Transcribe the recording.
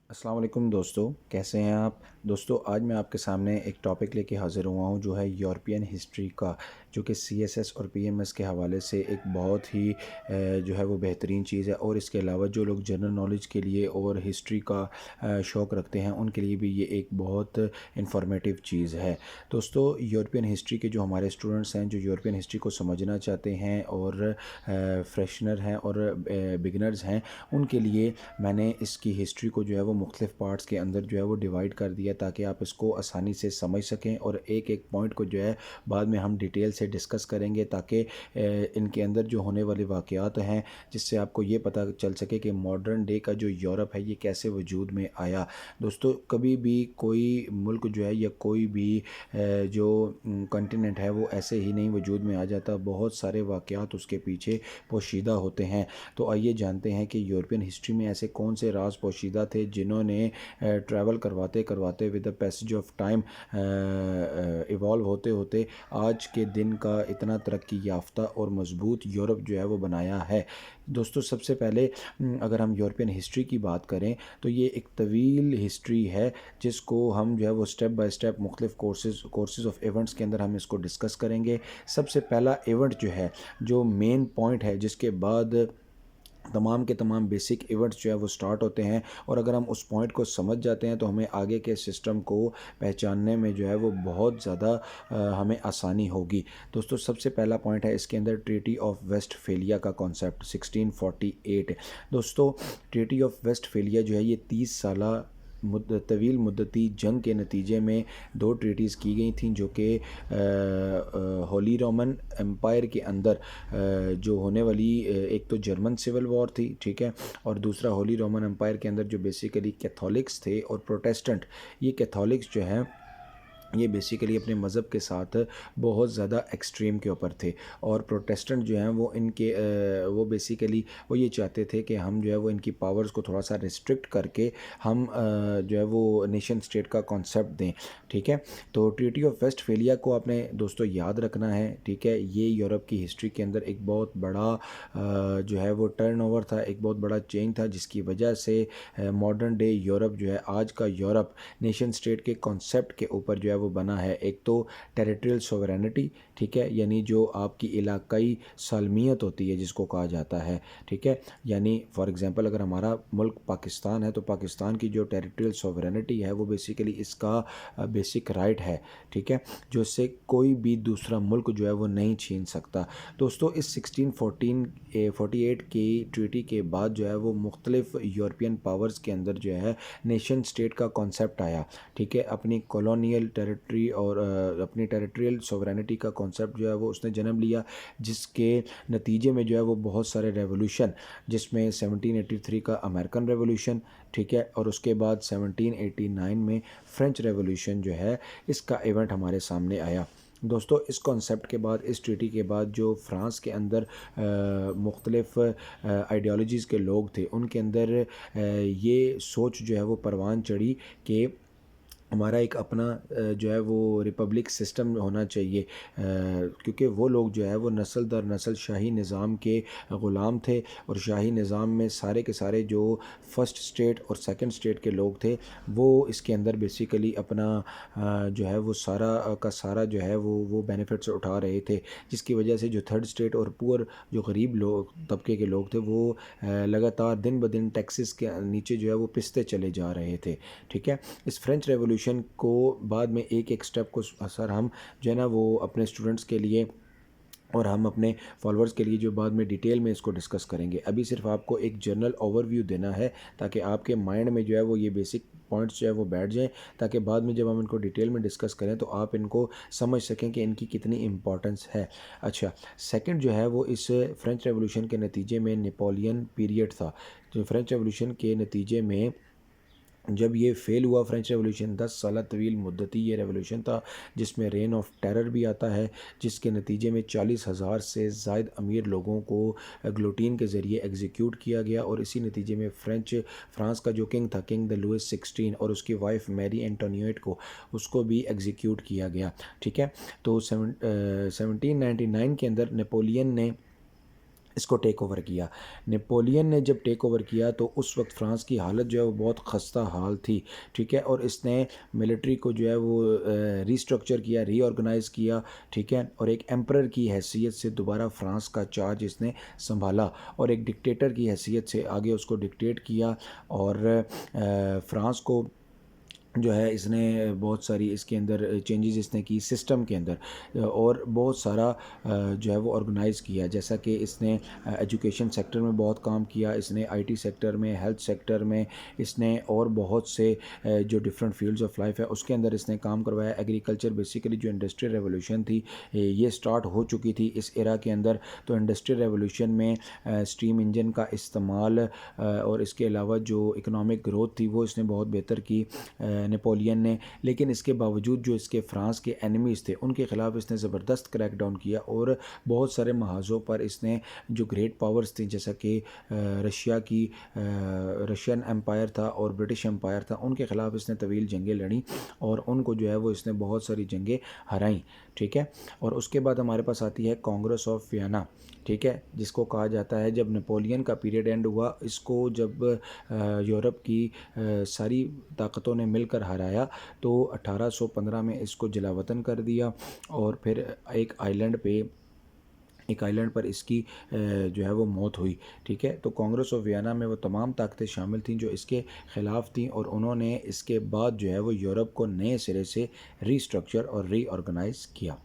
السلام علیکم دوستو، کیسے ہیں آپ؟ دوستو آج میں آپ کے سامنے ایک ٹاپک لے کے حاضر ہوا ہوں جو ہے یورپین ہسٹری کا، جو کہ سی ایس ایس اور پی ایم ایس کے حوالے سے ایک بہت ہی جو ہے وہ بہترین چیز ہے، اور اس کے علاوہ جو لوگ جنرل نالج کے لیے اور ہسٹری کا شوق رکھتے ہیں ان کے لیے بھی یہ ایک بہت انفارمیٹیو چیز ہے۔ دوستو یورپین ہسٹری کے جو ہمارے اسٹوڈنٹس ہیں جو یورپین ہسٹری کو سمجھنا چاہتے ہیں اور فریشنر ہیں اور بگنرز ہیں، ان کے لیے میں نے اس کی ہسٹری کو جو ہے وہ مختلف پارٹس کے اندر جو ہے وہ ڈیوائیڈ کر دیا تاکہ آپ اس کو آسانی سے سمجھ سکیں، اور ایک ایک پوائنٹ کو جو ہے بعد میں ہم ڈیٹیل سے ڈسکس کریں گے تاکہ ان کے اندر جو ہونے والے واقعات ہیں جس سے آپ کو یہ پتہ چل سکے کہ ماڈرن ڈے کا جو یورپ ہے یہ کیسے وجود میں آیا۔ دوستو کبھی بھی کوئی ملک جو ہے یا کوئی بھی جو کنٹیننٹ ہے وہ ایسے ہی نہیں وجود میں آ جاتا، بہت سارے واقعات اس کے پیچھے پوشیدہ ہوتے ہیں۔ تو آئیے جانتے ہیں کہ یورپین ہسٹری میں ایسے کون سے راز پوشیدہ تھے جنہوں نے ٹریول کرواتے کرواتے with the passage of time evolve ہوتے ہوتے آج کے دن کا اتنا ترقی یافتہ اور مضبوط یورپ جو ہے وہ بنایا ہے۔ دوستو سب سے پہلے اگر ہم یورپین ہسٹری کی بات کریں تو یہ ایک طویل ہسٹری ہے جس کو ہم جو ہے وہ سٹیپ بائی سٹیپ مختلف کورسز آف ایونٹس کے اندر ہم اس کو ڈسکس کریں گے۔ سب سے پہلا ایونٹ جو ہے، جو مین پوائنٹ ہے جس کے بعد تمام کے تمام بیسک ایونٹس جو ہے وہ سٹارٹ ہوتے ہیں، اور اگر ہم اس پوائنٹ کو سمجھ جاتے ہیں تو ہمیں آگے کے سسٹم کو پہچاننے میں جو ہے وہ بہت زیادہ ہمیں آسانی ہوگی۔ دوستو سب سے پہلا پوائنٹ ہے اس کے اندر ٹریٹی آف ویسٹ فیلیا کا کانسیپٹ 1648۔ دوستو ٹریٹی آف ویسٹ فیلیا جو ہے یہ 30 سالہ طویل مدتی جنگ کے نتیجے میں دو ٹریٹیز کی گئی تھیں، جو کہ ہولی رومن امپائر کے اندر جو ہونے والی ایک تو جرمن سول وار تھی، ٹھیک ہے، اور دوسرا ہولی رومن امپائر کے اندر جو بیسیکلی کیتھولکس تھے اور پروٹیسٹنٹ، یہ کیتھولکس جو ہیں یہ بیسیکلی اپنے مذہب کے ساتھ بہت زیادہ ایکسٹریم کے اوپر تھے، اور پروٹیسٹنٹ جو ہیں وہ ان کے وہ بیسیکلی وہ یہ چاہتے تھے کہ ہم جو ہے وہ ان کی پاورز کو تھوڑا سا ریسٹرکٹ کر کے ہم جو ہے وہ نیشن سٹیٹ کا کانسیپٹ دیں، ٹھیک ہے۔ تو ٹریٹی آف ویسٹ فیلیا کو آپ نے دوستو یاد رکھنا ہے، ٹھیک ہے۔ یہ یورپ کی ہسٹری کے اندر ایک بہت بڑا جو ہے وہ ٹرن اوور تھا، ایک بہت بڑا چینج تھا، جس کی وجہ سے ماڈرن ڈے یورپ جو ہے، آج کا یورپ نیشن سٹیٹ کے کانسیپٹ کے اوپر جو ہے وہ بنا ہے۔ ایک تو ٹیریٹریل سوورینٹی، ٹھیک ہے، یعنی جو آپ کی علاقائی سالمیت ہوتی ہے جس کو کہا جاتا ہے، ٹھیک ہے، یعنی فار ایگزامپل اگر ہمارا ملک پاکستان ہے تو پاکستان کی جو ٹیریٹریل سوورینٹی ہے وہ بیسیکلی اس کا بیسک رائٹ ہے، ٹھیک ہے، جو اس سے کوئی بھی دوسرا ملک جو ہے وہ نہیں چھین سکتا۔ دوستو اس 1648 کی ٹریٹی کے بعد جو ہے وہ مختلف یورپین پاورز کے اندر جو ہے نیشن سٹیٹ کا کانسیپٹ آیا، ٹھیک ہے، اپنی کالونیل ٹیریٹری اور اپنی ٹیریٹریل سوورینٹی کا کانسیپٹ جو ہے وہ اس نے جنم لیا، جس کے نتیجے میں جو ہے وہ بہت سارے ریولوشن، جس میں 1783 کا امریکن ریولوشن، ٹھیک ہے، اور اس کے بعد 1789 میں فرینچ ریولوشن جو ہے اس کا ایونٹ ہمارے سامنے آیا۔ دوستو اس کانسیپٹ کے بعد، اس ٹریٹی کے بعد جو فرانس کے اندر مختلف آئیڈیالوجیز کے لوگ تھے ان کے اندر یہ سوچ جو ہے وہ پروان چڑھی کہ ہمارا ایک اپنا جو ہے وہ ریپبلک سسٹم ہونا چاہیے، کیونکہ وہ لوگ جو ہے وہ نسل در نسل شاہی نظام کے غلام تھے، اور شاہی نظام میں سارے کے سارے جو فرسٹ سٹیٹ اور سیکنڈ سٹیٹ کے لوگ تھے وہ اس کے اندر بیسیکلی اپنا جو ہے وہ سارا کا سارا جو ہے وہ بینیفٹس اٹھا رہے تھے، جس کی وجہ سے جو تھرڈ سٹیٹ اور پور جو غریب لوگ طبقے کے لوگ تھے وہ لگاتار دن بدن ٹیکسز کے نیچے جو ہے وہ پستے چلے جا رہے تھے، ٹھیک ہے۔ اس فرینچ ریولوشن کو بعد میں ایک ایک سٹیپ کو سر ہم جو ہے نا وہ اپنے اسٹوڈنٹس کے لیے اور ہم اپنے فالورز کے لیے جو بعد میں ڈیٹیل میں اس کو ڈسکس کریں گے۔ ابھی صرف آپ کو ایک جنرل اوور ویو دینا ہے تاکہ آپ کے مائنڈ میں جو ہے وہ یہ بیسک پوائنٹس جو ہے وہ بیٹھ جائیں، تاکہ بعد میں جب ہم ان کو ڈیٹیل میں ڈسکس کریں تو آپ ان کو سمجھ سکیں کہ ان کی کتنی امپورٹنس ہے۔ اچھا، سیکنڈ جو ہے وہ اس فرینچ ریولوشن کے نتیجے میں نیپولین پیریڈ تھا۔ جو فرینچ ریولوشن کے نتیجے میں جب یہ فیل ہوا فرینچ ریولوشن، 10 سالہ طویل مدتی یہ ریولوشن تھا جس میں رین آف ٹیرر بھی آتا ہے، جس کے نتیجے میں 40,000 سے زائد امیر لوگوں کو گلوٹین کے ذریعے ایگزیکیوٹ کیا گیا، اور اسی نتیجے میں فرانس کا جو کنگ تھا، کنگ دا لوئس 16، اور اس کی وائف میری اینٹونیٹ کو اس کو بھی ایگزیکیوٹ کیا گیا، ٹھیک ہے۔ تو 1799 کے اندر نیپولین نے اس کو ٹیک اوور کیا۔ نپولین نے جب ٹیک اوور کیا تو اس وقت فرانس کی حالت جو ہے وہ بہت خستہ حال تھی، ٹھیک ہے، اور اس نے ملٹری کو جو ہے وہ ریسٹرکچر کیا، ری آرگنائز کیا، ٹھیک ہے، اور ایک ایمپرر کی حیثیت سے دوبارہ فرانس کا چارج اس نے سنبھالا، اور ایک ڈکٹیٹر کی حیثیت سے آگے اس کو ڈکٹیٹ کیا، اور فرانس کو جو ہے اس نے بہت ساری اس کے اندر چینجز اس نے کی سسٹم کے اندر، اور بہت سارا جو ہے وہ آرگنائز کیا، جیسا کہ اس نے ایجوکیشن سیکٹر میں بہت کام کیا، اس نے آئی ٹی سیکٹر میں، ہیلتھ سیکٹر میں، اس نے اور بہت سے جو ڈفرینٹ فیلڈز آف لائف ہے اس کے اندر اس نے کام کروایا۔ ایگریکلچر بیسیکلی جو انڈسٹریل ریولوشن تھی یہ سٹارٹ ہو چکی تھی اس ایرا کے اندر، تو انڈسٹریل ریولوشن میں اسٹیم انجن کا استعمال اور اس کے علاوہ جو اکنامک گروتھ تھی وہ اس نے بہت بہتر کی نپولین نے، لیکن اس کے باوجود جو اس کے فرانس کے اینیمیز تھے ان کے خلاف اس نے زبردست کریک ڈاؤن کیا، اور بہت سارے محاذوں پر اس نے جو گریٹ پاورز تھیں جیسا کہ رشین امپائر تھا اور برٹش امپائر تھا، ان کے خلاف اس نے طویل جنگیں لڑیں، اور ان کو جو ہے وہ اس نے بہت ساری جنگیں ہرائیں، ٹھیک ہے۔ اور اس کے بعد ہمارے پاس آتی ہے کانگریس آف وینا، ٹھیک ہے، جس کو کہا جاتا ہے جب نپولین کا پیریڈ اینڈ ہوا، اس کو جب یورپ کی ساری طاقتوں نے مل کر ہرایا تو 1815 میں اس کو جلا وطن کر دیا، اور پھر ایک آئیلینڈ پر اس کی جو ہے وہ موت ہوئی، ٹھیک ہے۔ تو کانگریس آف وینا میں وہ تمام طاقتیں شامل تھیں جو اس کے خلاف تھیں، اور انہوں نے اس کے بعد جو ہے وہ یورپ کو نئے سرے سے ری اسٹرکچر اور ری آرگنائز کیا۔